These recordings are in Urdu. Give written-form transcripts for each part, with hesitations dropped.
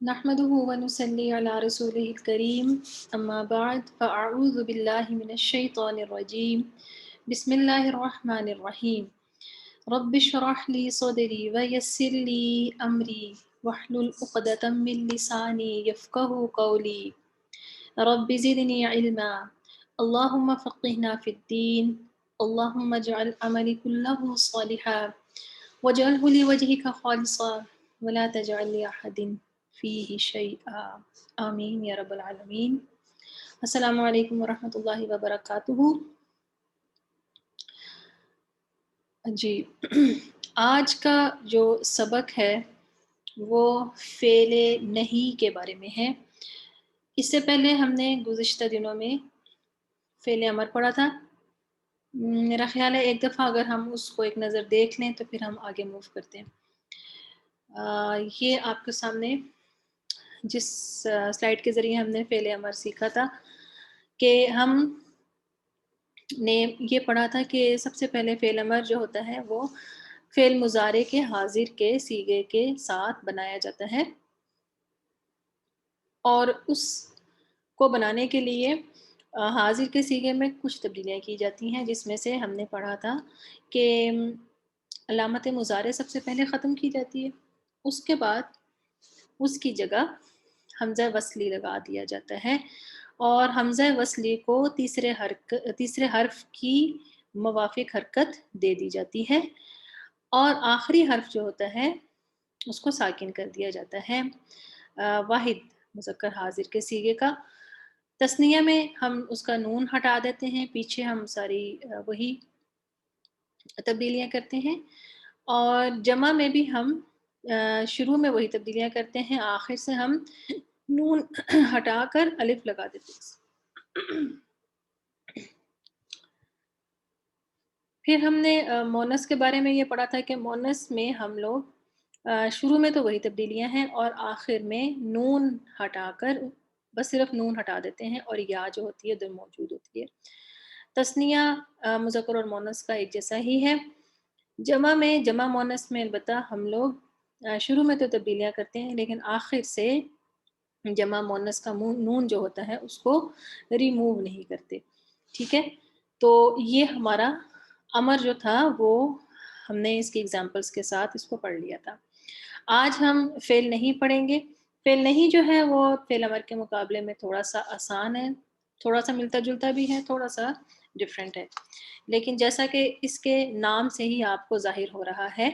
نحمده ونصلي على رسوله الكريم أما بعد فأعوذ بالله من الشيطان الرجيم بسم الله الرحمن الرحيم رب اشرح لي صدري ويسر لي أمري واحلل عقدة من لساني يفقه قولي رب زدني علما اللهم فقهنا في الدين اللهم اجعل عملي كله صالحا واجعله لوجهك خالصا ولا تجعل لأحد فيه شيئا آمین یا رب العالمین۔ السلام علیکم ورحمۃ اللہ وبرکاتہ۔ جی آج کا جو سبق ہے وہ فعل نہیں کے بارے میں ہے۔ اس سے پہلے ہم نے گزشتہ دنوں میں فعل امر پڑھا تھا۔ میرا خیال ہے ایک دفعہ اگر ہم اس کو ایک نظر دیکھ لیں تو پھر ہم آگے موو کرتے ہیں۔ یہ آپ کے سامنے جس سلائیڈ کے ذریعے ہم نے فعل امر سیکھا تھا کہ ہم نے یہ پڑھا تھا کہ سب سے پہلے فعل امر جو ہوتا ہے وہ فعل مضارع کے حاضر کے صیغے کے ساتھ بنایا جاتا ہے، اور اس کو بنانے کے لیے حاضر کے صیغے میں کچھ تبدیلیاں کی جاتی ہیں، جس میں سے ہم نے پڑھا تھا کہ علامت مضارع سب سے پہلے ختم کی جاتی ہے، اس کے بعد اس کی جگہ حمزہ وصلی لگا دیا جاتا ہے، اور حمزہ وصلی کو تیسرے حرف کی موافق حرکت دے دی جاتی ہے، اور آخری حرف جو ہوتا ہے اس کو ساکن کر دیا جاتا ہے واحد مذکر حاضر کے صیغے کا۔ تثنیہ میں ہم اس کا نون ہٹا دیتے ہیں، پیچھے ہم ساری وہی تبدیلیاں کرتے ہیں، اور جمع میں بھی ہم شروع میں وہی تبدیلیاں کرتے ہیں، آخر سے ہم نون ہٹا کر الف لگا دیتے ہیں۔ پھر ہم نے مونس کے بارے میں یہ پڑھا تھا کہ مونس میں ہم لوگ شروع میں تو وہی تبدیلیاں ہیں، اور آخر میں نون ہٹا کر بس صرف نون ہٹا دیتے ہیں، اور یا جو ہوتی ہے ادھر موجود ہوتی ہے۔ تثنیہ مذکر اور مونس کا ایک جیسا ہی ہے۔ جمع مونس میں البتہ ہم لوگ شروع میں تو تبدیلیاں کرتے ہیں، لیکن آخر سے جمع مونس کا نون جو ہوتا ہے اس کو ریموو نہیں کرتے، ٹھیک ہے۔ تو یہ ہمارا امر جو تھا وہ ہم نے اس کی ایگزامپلس کے ساتھ اس کو پڑھ لیا تھا۔ آج ہم فعل نہیں پڑھیں گے۔ فعل نہیں جو ہے وہ فعل امر کے مقابلے میں تھوڑا سا آسان ہے، تھوڑا سا ملتا جلتا بھی ہے، تھوڑا سا ڈفرینٹ ہے، لیکن جیسا کہ اس کے نام سے ہی آپ کو ظاہر ہو رہا ہے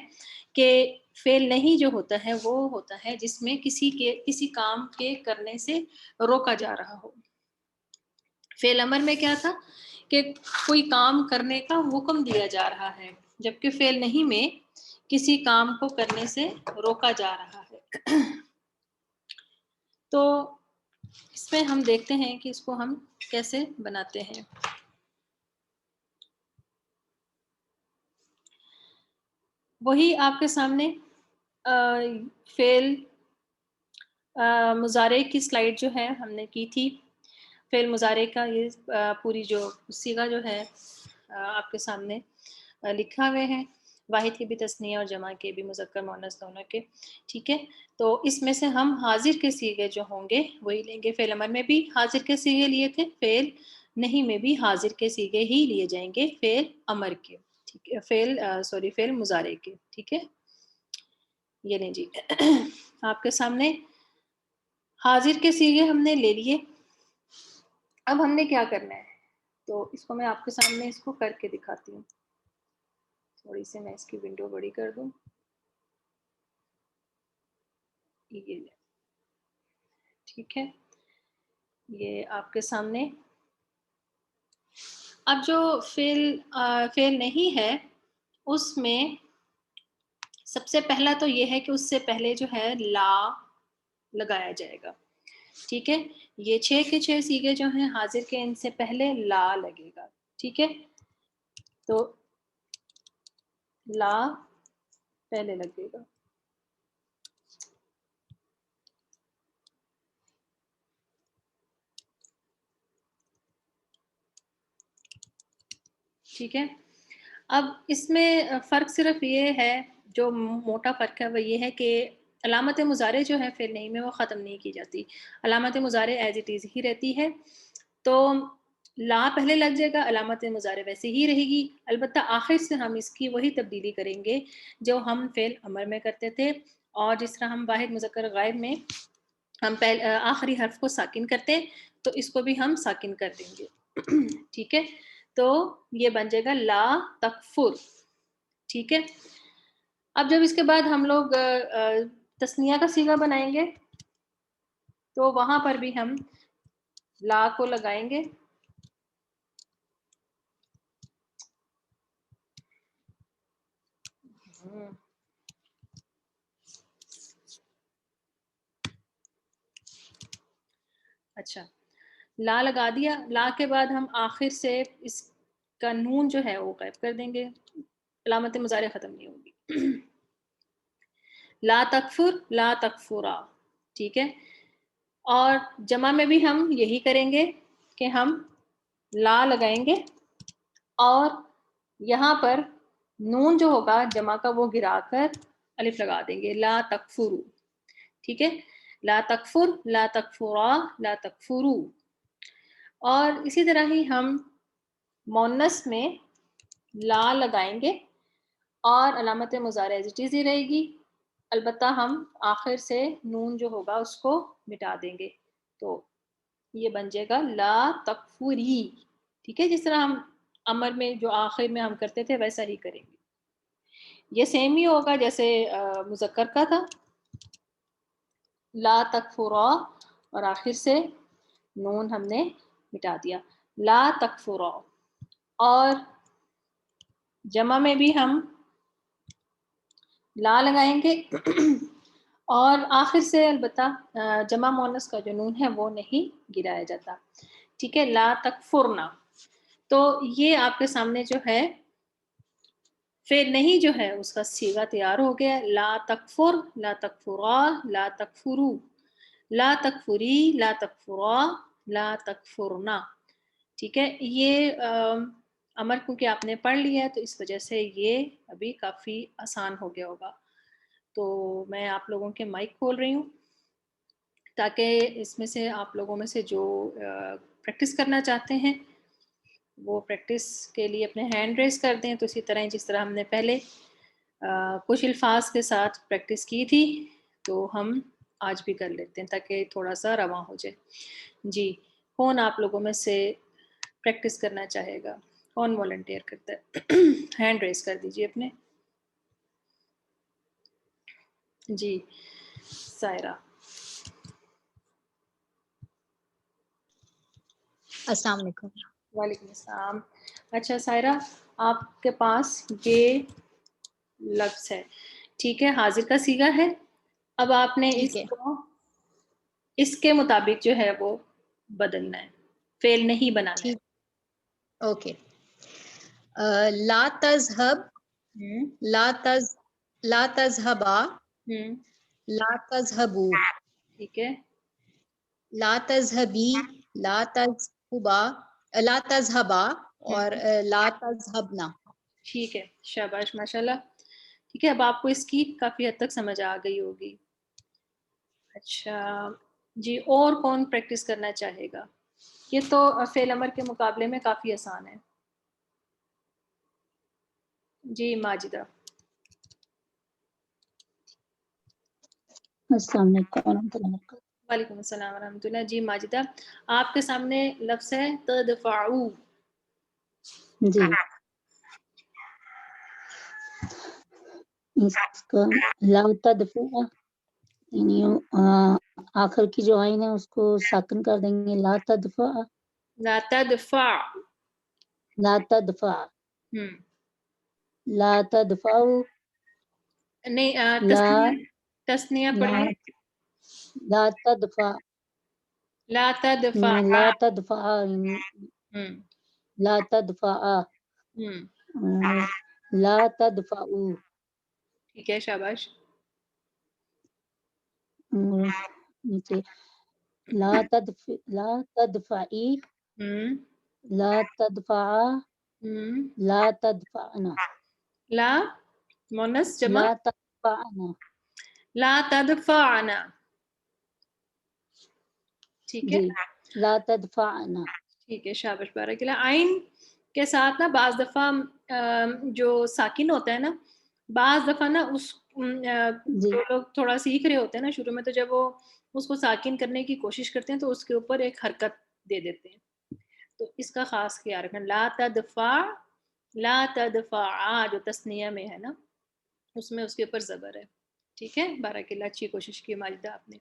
کہ فعل نہیں جو ہوتا ہے وہ ہوتا ہے جس میں کسی کام کے کرنے سے روکا جا رہا ہو۔ فعل امر میں کیا تھا کہ کوئی کام کرنے کا حکم دیا جا رہا ہے، جبکہ فعل نہیں میں کسی کام کو کرنے سے روکا جا رہا ہے۔ تو اس میں ہم دیکھتے ہیں کہ اس کو ہم کیسے بناتے ہیں۔ وہی آپ کے سامنے فعل مضارع کی سلائیڈ جو ہے ہم نے کی تھی۔ فعل مضارع کا یہ پوری جو صیغہ جو ہے آپ کے سامنے لکھا ہوئے ہیں، واحد کی بھی تثنیہ اور جمع کے بھی، مذکر مؤنث دونوں کے، ٹھیک ہے۔ تو اس میں سے ہم حاضر کے صیغے جو ہوں گے وہی لیں گے۔ فعل امر میں بھی حاضر کے صیغے لیے تھے، فعل نہیں میں بھی حاضر کے صیغے ہی لیے جائیں گے فعل امر کے، ٹھیک ہے، فعل مضارع کے، ٹھیک ہے۔ یہ لیں جی آپ کے سامنے حاضر کے صیغے ہم نے لے لیے۔ اب ہم نے کیا کرنا ہے، تو اس کو میں آپ کے سامنے اس کو کر کے دکھاتی ہوں۔ تھوڑی سی میں اس کی ونڈو بڑی کر دوں، یہ لیں، ٹھیک ہے۔ یہ آپ کے سامنے اب جو فعل نہیں ہے اس میں سب سے پہلا تو یہ ہے کہ اس سے پہلے جو ہے لا لگایا جائے گا، ٹھیک ہے۔ یہ 6 کے 6 صیغے جو ہیں حاضر کے، ان سے پہلے لا لگے گا، ٹھیک ہے۔ تو لا پہلے لگے گا، ٹھیک ہے۔ اب اس میں فرق صرف یہ ہے، جو موٹا فرق ہے وہ یہ ہے کہ علامت مضارع جو ہے فعل نہیں میں وہ ختم نہیں کی جاتی، علامت مضارع ایز اٹ از ہی رہتی ہے. تو لا پہلے لگ جائے گا، علامت مضارع ویسے ہی رہے گی، البتہ آخر سے ہم اس کی وہی تبدیلی کریں گے جو ہم فعل امر میں کرتے تھے، اور جس طرح ہم واحد مذکر غائب میں ہم آخری حرف کو ساکن کرتے ہیں تو اس کو بھی ہم ساکن کر دیں گے. ٹھیک ہے، تو یہ بن جائے گا لا تکفر. ٹھیک ہے، اب جب اس کے بعد ہم لوگ تثنیہ کا صیغہ بنائیں گے تو وہاں پر بھی ہم لا کو لگائیں گے. اچھا، لا لگا دیا، لا کے بعد ہم آخر سے اس کا نون جو ہے وہ غائب کر دیں گے، علامت مضارع ختم نہیں ہوگی. لا تکفر، لا تکفرا. ٹھیک ہے، اور جمع میں بھی ہم یہی کریں گے کہ ہم لا لگائیں گے اور یہاں پر نون جو ہوگا جمع کا وہ گرا کر الف لگا دیں گے، لا تکفرو. ٹھیک ہے، لا تکفر، لا تکفرا، لا تکفرو. اور اسی طرح ہی ہم مونس میں لا لگائیں گے اور علامت مضارع ایز اٹ از ہی رہے گی، البتہ ہم آخر سے نون جو ہوگا اس کو مٹا دیں گے، تو یہ بن جائے گا لا تکفری. ٹھیک ہے، جس طرح ہم امر میں جو آخر میں ہم کرتے تھے ویسا ہی کریں گے. یہ سیم ہی ہوگا جیسے مذکر کا تھا، لا تکفرا اور آخر سے نون ہم نے مٹا دیا، لا تکفرا. اور جمع میں بھی ہم لا لگائیں گے اور آخر سے البتہ جمع مونس کا جو نون ہے وہ نہیں گرایا جاتا. ٹھیک ہے، لا تکفرنا. تو یہ آپ کے سامنے جو ہے فعل نہیں جو ہے اس کا صیغہ تیار ہو گیا، لا تکفر، لا تکفرا، لا تکفرو، لا تکفری، لا تکفرا، لا تکفرنا. ٹھیک ہے، یہ امر کیونکہ آپ نے پڑھ لیا ہے تو اس وجہ سے یہ ابھی کافی آسان ہو گیا ہوگا. تو میں آپ لوگوں کے مائک کھول رہی ہوں تاکہ اس میں سے آپ لوگوں میں سے جو پریکٹس کرنا چاہتے ہیں وہ پریکٹس کے لیے اپنے ہینڈ ریز کر دیں. تو اسی طرح جس طرح ہم نے پہلے کچھ الفاظ کے ساتھ پریکٹس کی تھی تو ہم آج بھی کر لیتے ہیں تاکہ تھوڑا سا رواں ہو جائے. جی، کون آپ لوگوں میں سے پریکٹس کرنا چاہے گا؟ کون والنٹیئر کرتا ہے؟ ہینڈ ریز کر دیجیے اپنے. جی، سائرہ. السلام علیکم. وعلیکم السلام. اچھا سائرہ، آپ کے پاس یہ لفظ ہے، ٹھیک ہے، حاضر کا صیغہ ہے. اب آپ نے اس ٹھیک ہے، کو اس کے مطابق جو ہے وہ بدلنا ہے، فعل نہیں بنانا ہے. ٹھیک، اوکے. لا تذهب، لا تذهبا، لا تذهبوا، ٹھیک ہے، لا تذهبی، لا تذهبا، لا تذهبا اور لا تذهبنا. ٹھیک ہے، شاباش، ماشاءاللہ. ٹھیک ہے، اب آپ کو اس کی کافی حد تک سمجھ آ گئی ہوگی. اچھا جی، اور کون پریکٹس کرنا چاہے گا؟ یہ تو فعل امر کے مقابلے میں کافی آسان ہے. جی ماجدہ. السلام علیکم ورحمۃ اللہ وبرکاتہ. وعلیکم السلام ورحمۃ اللہ. جی ماجدہ، آپ کے سامنے لفظ ہے تدفعو. جی، اس کا لا تدفع یعنی آخر کی جو آئین ہے اس کو ساکن کر دیں گے، لا تدفع، لا تدفع. لا تدفع، لا تدفع، نہیں، لا تسنیہ لا پڑھیے. لا تدفع، لا تدفع. لا تدفع، لا تدفع، لا تدفعوا. ٹھیک ہے، شاباش. نیچے لا تدفعی، لا تدفع، لا تدفعنا، لا مونس جمع. لا تدفعنا. لا تدفعنا. ٹھیک ہے جی لا تدفعنا. ٹھیک ہے شاباش بارک اللہ. عین کے ساتھ نا بعض دفعہ جو ساکن ہوتا ہے نا بعض دفعہ نا اس جی جو لوگ تھوڑا سیکھ رہے ہوتے ہیں نا شروع میں تو جب وہ اس کو ساکن کرنے کی کوشش کرتے ہیں تو اس کے اوپر ایک حرکت دے دیتے ہیں تو اس کا خاص خیال رکھنا. لا تدفع لا تدفع جو تثنیہ میں ہے نا اس میں اس کے اوپر زبر ہے. ٹھیک ہے بارک اللہ اچھی کوشش کی ماجدہ آپ نے.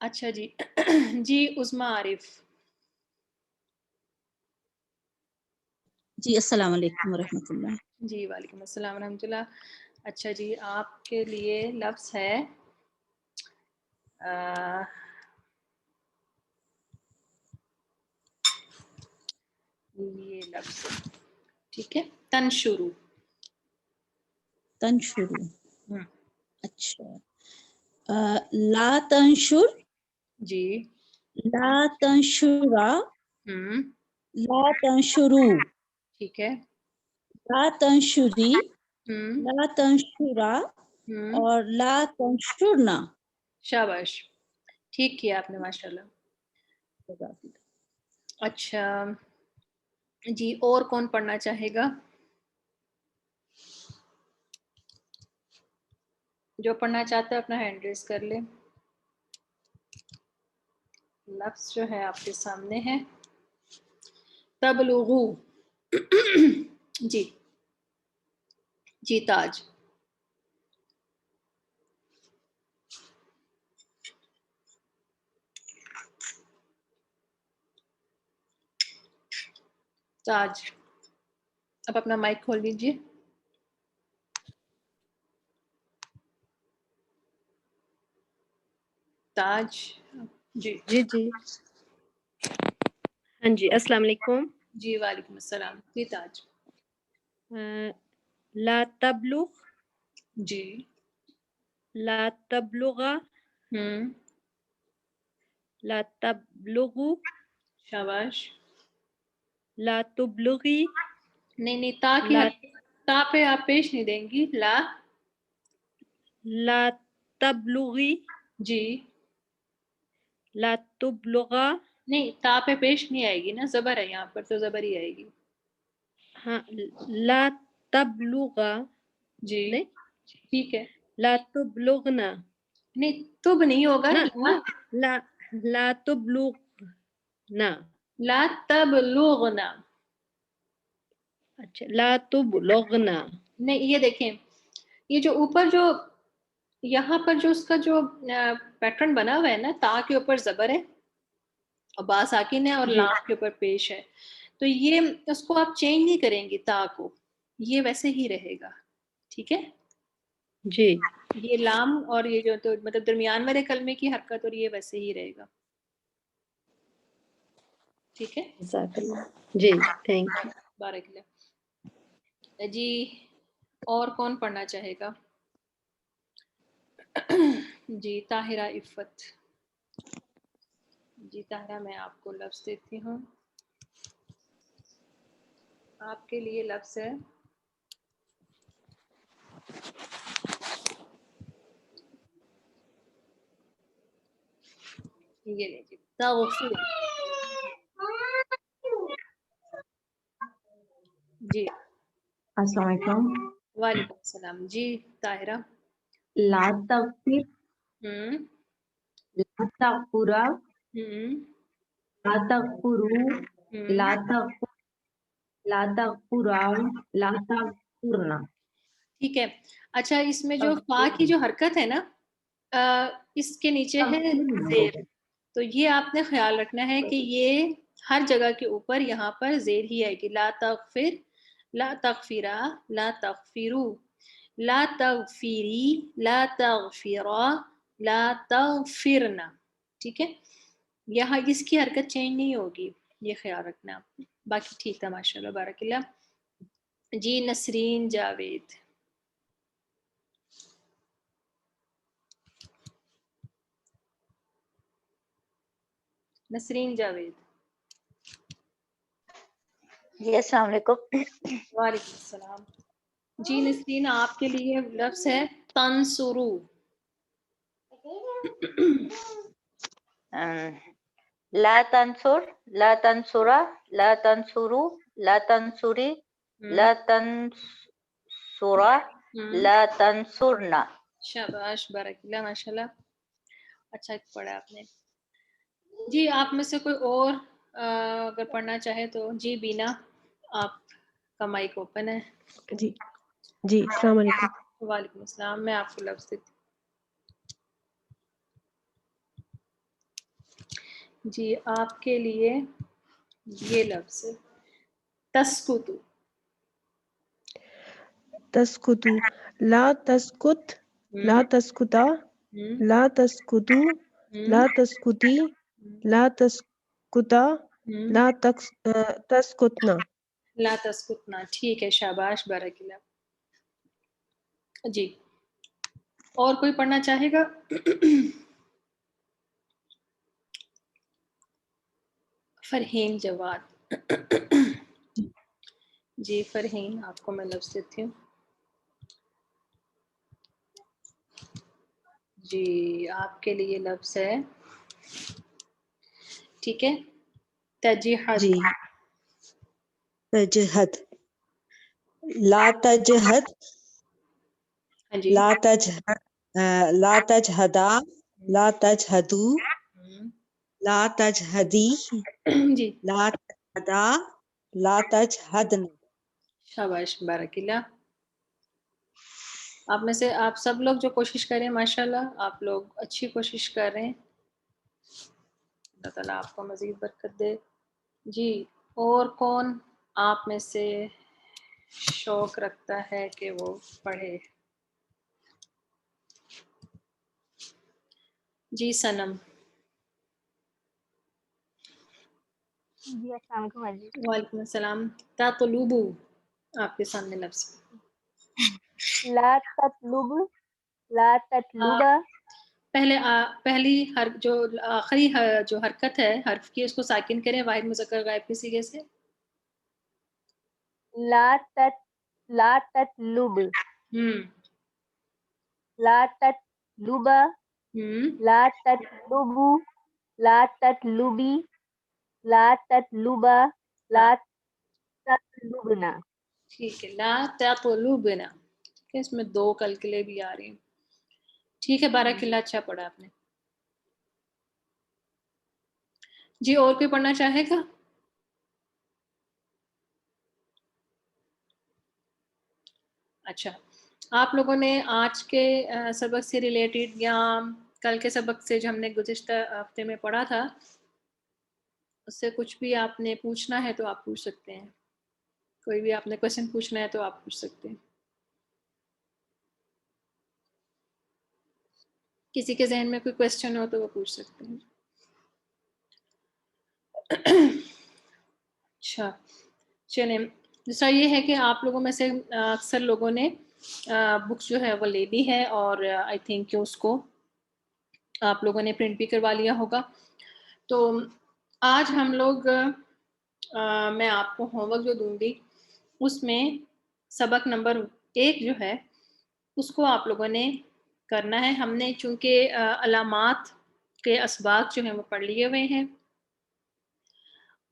اچھا جی جی عظمیٰ عارف. جی السلام علیکم ورحمۃ اللہ. جی وعلیکم السلام ورحمۃ اللہ. اچھا جی آپ کے لیے لفظ ہے یہ لفظ ٹھیک ہے تنشرو. تنشرو. اچھا لا تنشر. جی لا تنشرا. لا تنشرو. ٹھیک ہے. لا تنشری. ہوں لا تنشرا اور لا تنشرنا. شاباش ٹھیک کیا آپ نے ماشاء اللہ. اچھا جی اور کون پڑھنا چاہے گا؟ جو پڑھنا چاہتا ہے اپنا ہینڈ ریز کر لے. لفظ جو ہے آپ کے سامنے ہے تبلغو. جی جی تاج. تاج اب اپنا مائک کھول لیجیے. تاج جی جی جی ہاں جی السلام علیکم. جی وعلیکم السلام. جی تاج. لا تبلغ. جی لا تبلغ. لا تبلغو. شاباش. لا تبلغی. نہیں تا کی لا تا پہ آپ پیش نہیں دیں گی. لا لا تبلغی. جی لا تبلغا. نہیں تا پہ پیش نہیں آئے گی نا زبر ہے یہاں پر تو زبر ہی آئے گی. ہاں لا تبلغا. جی نہیں ٹھیک ہے. لا تبلغنا. نہیں تب نہیں ہوگا. نا لا لا تبلغنا. لا تبلغنا. اچھا لا تبلغنا. نہیں یہ دیکھیں یہ جو اوپر جو یہاں پر جو اس کا جو پیٹرن بنا ہوا ہے نا تا کے اوپر زبر ہے اور با ساکن ہے اور جی لام کے اوپر پیش ہے تو یہ اس کو آپ چینج نہیں کریں گے تا کو یہ ویسے ہی رہے گا. ٹھیک ہے. جی یہ لام اور یہ جو تو مطلب درمیان والے کلمے کی حرکت اور یہ ویسے ہی رہے گا. ٹھیک ہے جزاک اللہ. جی تھینک یو. بارک اللہ. جی اور کون پڑھنا چاہے گا؟ جی طاہرہ عفت. جی طاہرہ میں آپ کو لفظ دیتی ہوں. آپ کے لیے لفظ ہے یہ لیجیے تغفر. جی السلام علیکم. وعلیکم السلام. جی طاہرہ. لا تغفر. لا تغفر. لا تغفرو. لا تغفر. لا تغفرا. لا تغفرنا. ٹھیک ہے. اچھا اس میں جو فا کی جو حرکت ہے نا اس کے نیچے ہے زیر تو یہ آپ نے خیال رکھنا ہے کہ یہ ہر جگہ کے اوپر یہاں پر زیر ہی آئے گی. لا تغفر لا تغفرا لا تغفرو لا تغفری لا تغفرا لا تغفرنا. ٹھیک ہے. یہاں اس کی حرکت چینج نہیں ہوگی یہ خیال رکھنا. باقی ٹھیک تھا ماشاء اللہ بارک اللہ. جی نسرین جاوید. نسرین جاوید. جی السلام علیکم. وعلیکم السلام. جی نسرین آپ کے لیے لفظ ہے تنصرو. لا تنصر لا تنصرا لا تنصروا لا تنصری لا تنصرا لا تنصرنا. شاباش بارک اللہ ماشاءاللہ اچھا پڑھا آپ نے. جی آپ میں سے کوئی اور اگر پڑھنا چاہے تو جی بینا آپ کا مائک اوپن ہے. جی جی السلام علیکم. وعلیکم السلام. میں آپ کو لفظ دیتی ہوں. جی آپ کے لیے یہ لفظ ہے تسکتو. تسکتو لا تسکت لا تسکتا لا تسکتو لا تسکتی لا تسکتا لا تسکتنا. لا تسکتنا. ٹھیک ہے شاباش بارک اللہ. جی اور کوئی پڑھنا چاہے گا؟ فرحین جواد. جی فرحین آپ کو میں لفظ دیتی ہوں. جی آپ کے لیے لفظ ہے ٹھیک ہے تجحد. جی تجہد لا تجہد ہاں جی لا تجہد لا تجہدا لا تجہدو لا تجہدی جی لا تجہدا لا تجہدن. شاباش بارک اللہ. آپ میں سے آپ سب لوگ جو کوشش کریں ماشاءاللہ آپ لوگ اچھی کوشش کر رہے ہیں. اللہ تعالیٰ آپ کو مزید برکت دے. جی اور کون آپ میں سے شوق رکھتا ہے کہ وہ پڑھے؟ جی سنم. جی السلام علیکم عزیز. وعلیکم السلام. تطلبو آپ کے سامنے لفظ. لا تطلب لا تطلب پہلی جو آخری جو حرکت ہے حرف کی اس کو ساکن کریں واحد مذکر غائب کے صیغے سے. لا تطلب لا تطلب لا تطلبو لا تطلبی لا تطلبا لا تطلبنا. ٹھیک ہے لا تطلبنا. ٹھیک ہے اس میں دو کلکلے بھی آ رہی ہیں. ٹھیک ہے بارک اللہ اچھا پڑھا آپ نے. جی اور کوئی پڑھنا چاہے گا؟ اچھا آپ لوگوں نے آج کے سبق سے ریلیٹڈ یا کل کے سبق سے جو ہم نے گزشتہ ہفتے میں پڑھا تھا اس سے کچھ بھی آپ نے پوچھنا ہے تو آپ پوچھ سکتے ہیں. کوئی بھی آپ نے کویشچن پوچھنا ہے تو آپ پوچھ سکتے ہیں. کسی کے ذہن میں کوئی کویشچن ہو تو وہ پوچھ سکتے ہیں. اچھا چلیں دوسرا یہ ہے کہ آپ لوگوں میں سے اکثر لوگوں نے بکس جو ہے وہ لے لی ہے اور آئی تھنک کہ اس کو آپ لوگوں نے پرنٹ بھی کروا لیا ہوگا. تو آج ہم لوگ میں آپ کو ہوم ورک جو دوں گی اس میں سبق نمبر 1 جو ہے اس کو آپ لوگوں نے کرنا ہے. ہم نے چونکہ علامات کے اسباق جو ہیں وہ پڑھ لیے ہوئے ہیں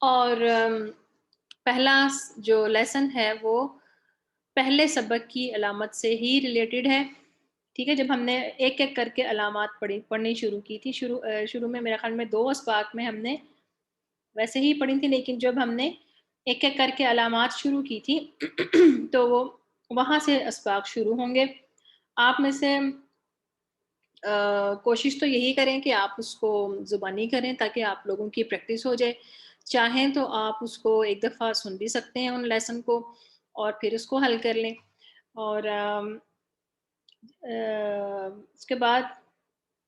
اور پہلا جو لیسن ہے وہ پہلے سبق کی علامت سے ہی ریلیٹڈ ہے. ٹھیک ہے جب ہم نے ایک ایک کر کے علامات پڑھنی شروع کی تھی شروع میں میرے خیال میں 2 اسباق میں ہم نے ویسے ہی پڑھی تھی لیکن جب ہم نے ایک ایک کر کے علامات شروع کی تھی تو وہ وہاں سے اسباق شروع ہوں گے. آپ میں سے کوشش تو یہی کریں کہ آپ اس کو زبانی کریں تاکہ آپ لوگوں کی پریکٹس ہو جائے. چاہیں تو آپ اس کو ایک دفعہ سن بھی سکتے ہیں ان لیسن کو اور پھر اس کو حل کر لیں. اور اس کے بعد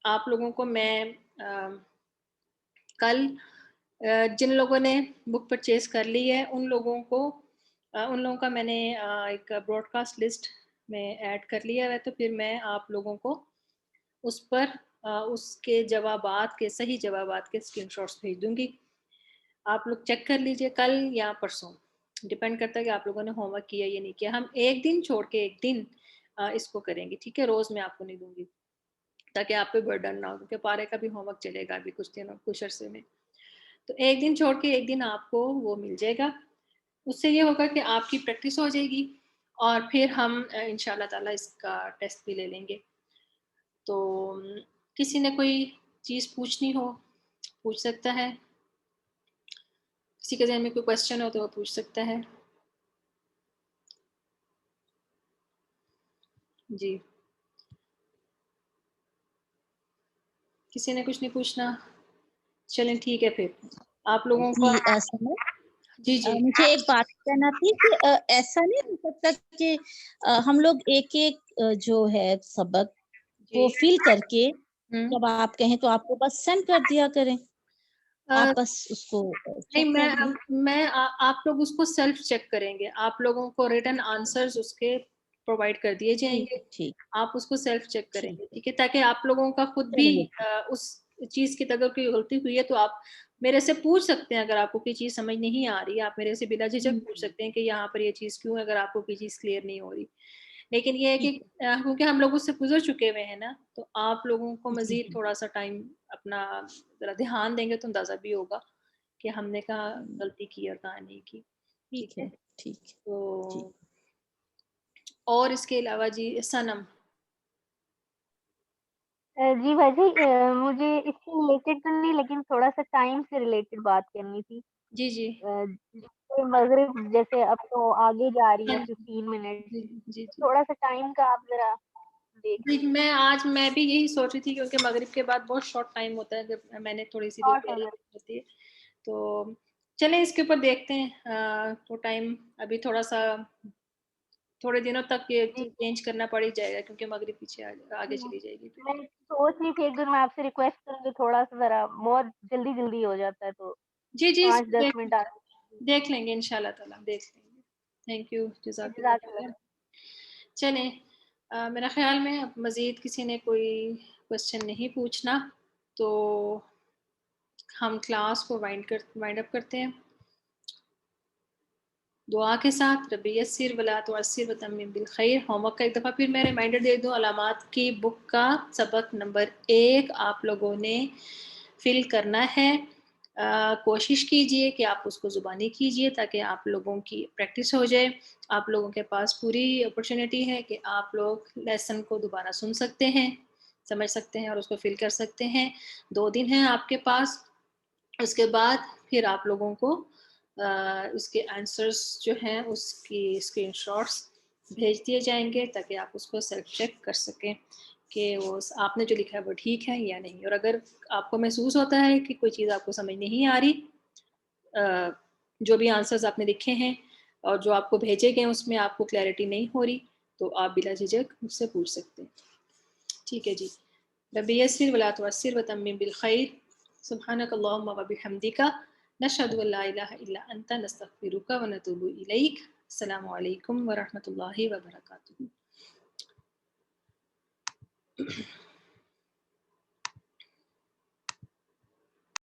آپ لوگوں کو میں کل جن لوگوں نے بک پرچیز کر لی ہے ان لوگوں کا میں نے ایک براڈ کاسٹ لسٹ میں ایڈ کر لیا ہے. تو پھر میں آپ لوگوں کو اس پر اس کے جوابات کے صحیح جوابات کے اسکرین شاٹس بھیج دوں گی. آپ لوگ چیک کر لیجئے کل یا پرسوں ڈیپینڈ کرتا ہے کہ آپ لوگوں نے ہوم ورک کیا یا نہیں کیا. ہم ایک دن چھوڑ کے ایک دن اس کو کریں گے. ٹھیک ہے, روز میں آپ کو نہیں دوں گی تاکہ آپ پہ برڈن نہ ہو, کیونکہ پارے کا بھی ہوم ورک چلے گا ابھی کچھ عرصے میں. تو ایک دن چھوڑ کے ایک دن آپ کو وہ مل جائے گا. اس سے یہ ہوگا کہ آپ کی پریکٹس ہو جائے گی اور پھر ہم انشاءاللہ تعالیٰ اس کا ٹیسٹ بھی لے لیں گے. تو کسی نے کوئی چیز پوچھنی ہو پوچھ سکتا ہے, کسی کے ذہن میں کوئی کوشچن ہو تو وہ پوچھ سکتا ہے. جی, کسی نے کچھ نہیں پوچھنا؟ چلیں ٹھیک ہے پھر آپ لوگوں کو. جی جی مجھے ایک بات کہنا تھی کہ ایسا نہیں ہو سکتا کہ ہم لوگ ایک ایک جو ہے سبق وہ فل کر کے جب آپ کہیں تو آپ کو بس سینڈ کر دیا کریں, آپ بس اس کو نہیں, میں آپ لوگ اس کو سیلف چیک کریں گے. آپ لوگوں کو ریٹن آنسرز اس کے پرووائڈ کر دیے جائیں گے, آپ اس کو سیلف چیک کریں گے. ٹھیک ہے, تاکہ آپ لوگوں کا خود بھی اس چیز کی اگر کوئی غلطی ہوئی ہے تو آپ میرے سے پوچھ سکتے ہیں. اگر آپ کو کوئی چیز سمجھ نہیں آ رہی آپ میرے سے بلا جھجک پوچھ سکتے ہیں کہ یہاں پر یہ چیز کیوں ہے, اگر آپ کو کوئی چیز کلیئر نہیں ہو رہی. لیکن یہ ہے کہ کیونکہ ہم لوگ اس سے گزر چکے ہوئے ہیں نا, تو آپ لوگوں کو مزید تھوڑا سا ٹائم اپنا ذرا دھیان دیں گے تو اندازہ بھی ہوگا کہ ہم نے کہاں غلطی کی اور کہاں نہیں کی. ٹھیک ہے, تو اور اس کے علاوہ جی سنم. جی بھائی جی, مجھے اس سے ریلیٹڈ تو نہیں لیکن تھوڑا سا ٹائم سے ریلیٹڈ بات کرنی تھی. جی جی, مغرب جیسے اب تو آگے جا رہی ہے 15 منٹ, جی تھوڑا سا ٹائم کا آپ ذرا دیکھ. میں بھی یہی سوچ رہی تھی کیونکہ مغرب کے بعد بہت شارٹ ٹائم ہوتا ہے, جب میں نے تھوڑی سی ہوتی ہے. تو چلیں اس کے اوپر دیکھتے ہیں. تو ٹائم ابھی تھوڑا سا تھوڑے دنوں تک یہ چینج کرنا پڑ ہی جائے گا کیونکہ مغرب پیچھے آگے چلی جائے گی. میں سوچ رہی تھی ایک دن میں آپ سے ریکویسٹ کروں گی, تھوڑا سا ذرا بہت جلدی ہو جاتا ہے تو جی 5-10 منٹ دیکھ لیں گے انشاءاللہ تعالیٰ, دیکھ لیں گے. تھینک یو, جزاک اللہ. چلیں میرا خیال میں مزید کسی نے کوئی کوشچن نہیں پوچھنا تو ہم کلاس کو وائنڈ اپ کرتے ہیں دعا کے ساتھ. ربی یسر ولا تعسر وتمم بالخیر. ہوم ورک کا ایک دفعہ پھر میں ریمائنڈر دے دوں, علامات کی بک کا سبق نمبر 1 آپ لوگوں نے فل کرنا ہے. کوشش کیجئے کہ آپ اس کو زبانی کیجئے تاکہ آپ لوگوں کی پریکٹس ہو جائے. آپ لوگوں کے پاس پوری اپرچونٹی ہے کہ آپ لوگ لیسن کو دوبارہ سن سکتے ہیں, سمجھ سکتے ہیں اور اس کو فل کر سکتے ہیں. 2 دن ہیں آپ کے پاس. اس کے بعد پھر آپ لوگوں کو اس کے آنسرز جو ہیں اس کی اسکرین شاٹس بھیج دیے جائیں گے تاکہ آپ اس کو سیلف چیک کر سکیں کہ وہ آپ نے جو لکھا ہے وہ ٹھیک ہے یا نہیں. اور اگر آپ کو محسوس ہوتا ہے کہ کوئی چیز آپ کو سمجھ نہیں آ رہی, جو بھی آنسرز آپ نے لکھے ہیں اور جو آپ کو بھیجے گئے اس میں آپ کو کلیئرٹی نہیں ہو رہی تو آپ بلا جھجک مجھ سے پوچھ سکتے ہیں. ٹھیک ہے جی. ربی یسر ولا تعسر وتمم بالخیر. سبحانک اللہم وبحمدک نشہد ان لا الہ الا انت نستغفرک ونتوب الیک. السلام علیکم ورحمۃ اللہ وبرکاتہ.